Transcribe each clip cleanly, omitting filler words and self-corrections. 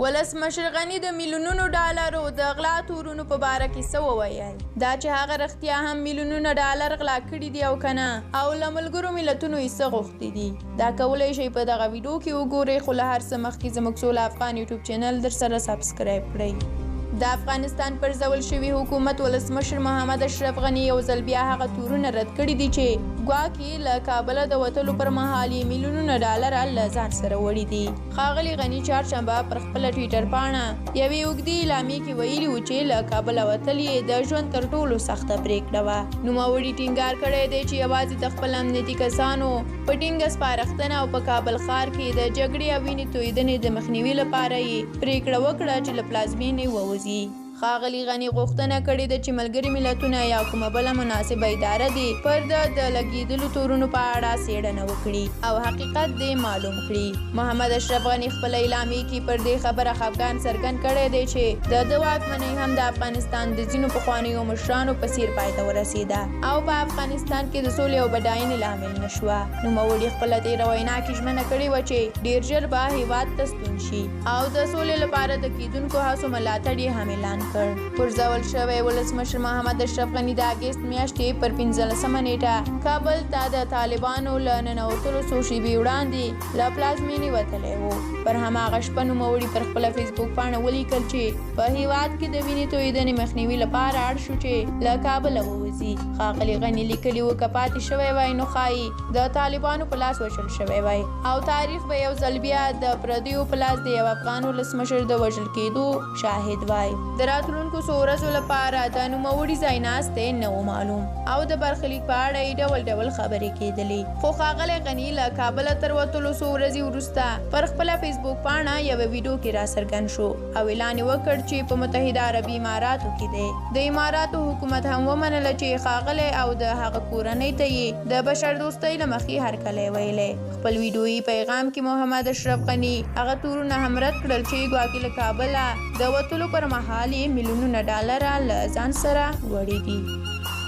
ولسمشر غني د میلیونونو ډالرو د غلا تورونو په باره کې څه وویل؟ دا چې هغه رښتیا هم میلیونونه ډالر غلا کړي دي او کنه، او له ملګرو ملتونو یې څه غوښتي دي؟ دا کولی شئ په دغه ویډیو کې وګورئ، خو له هر څه مخکې زموږ سوله افغان یوټیوب چینل درسره سبسکرایب کړئ. د افغانستان پر ځول شوي حکومت ولسمشر محمد اشرف غني یو ځل بیا هغه تورونه رد کړي دي چې ګواکې له کابله د وتلو پر مهال یې میلیونونه ډالر له ځان سره وړي دي. ښاغلي غني چهارشنبه پر خپله ټویټر پاڼه یوې اوږدې اعلامیې کې ویلي وو چې له کابله وتل یې د ژوند تر ټولو سخته پرېکړه وه. نوموړي ټینګار کړی دی چې یوازې د خپل امنیتي کسانو په ټینګه سپارښتنه او په کابل ښار کې د جګړې او وینې تویېدنې د مخنیوي لپاره یې پرېکړه وکړه چې له پلازمېنې ووځي. ښاغلي غني غوښتنه کړې ده چې ملګري ملتونه یا کومه بله مناسبه اداره دې پر د لګېدلو تورونو په اړه څېړنه وکړي او حقیقت دې معلوم کړي. محمد اشرف غني خپله اعلامیې کې پر دې خبره خفګان څرګند کړی دی چې د ده واکمنۍ هم د افغانستان د ځینو پخوانیو مشرانو په څېر پای ته ورسېده او په افغانستان کې د سولې او بډاینې لامل نه شوه. نوموړي خپله تېره وینا کې ژمنه کړې وه چې ډېر ژر به هېواد ته ستون شي او د سولې لپاره د کېدونکو هڅو ملاتړ یې هم اعلان پر ځول شوی ولسمشر محمد اشرف غني د اګست میاشتې پر 15مه نیټه کابل ته د طالبانو له ننوتلو څو شېبې وړاندې له پلازمېنې وتلی و. پر هماغه شپه نوموړي پر خپله فیسبوک پاڼه ولیکل چې په هېواد کې د وینې تویېدنې مخنیوي لپاره اړ شو چې له کابله ووځي. ښاغلي غني لیکلي وو که پاتې شوی وای نو ښایي د طالبانو په لاس وژل شوی وای او تاریخ به یو ځل بیا د پردیو په لاس د یو افغان ولسمشر د وژل کېدو شاهد وای. د راتلونکو څو ورځو لپاره د نوموړي ځای ناستی نه و معلوم او د برخلیک په اړه یې ډول ډول خبرې کېدلې. خو ښاغلی غني له کابله تر وتلو څو ورځې وروسته پر خپله فیسبوک پاڼه یوه ویډیو کې راڅرګند شو او اعلان یې وکړ چې په متحده عربي اماراتو کې دی. د اماراتو حکومت هم ومنله چې ښاغلی او د هغه کورنۍ ته یې د بشردوستۍ له مخې هرکلی ویلی. خپل ویډیویي پیغام کې محمد اشرف غني هغه تورونه هم رد کړل چې ګواکې له کابله د وتلو پر مهال یې میلیونونه ډالر له ځان سره وړي دي.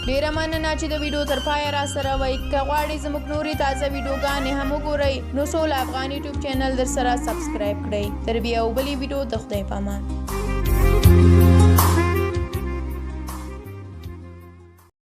ډیره مننه چې د ویډیو تر پایه را سره وئ. که غواړئ زموږ نورې تازه ویډیوګانې هم وګورئ نو سوله افغان یوټیوب چینل در سره سبسکرایب کړئ. تر بیا او بلې ویډیو د خدای په امان.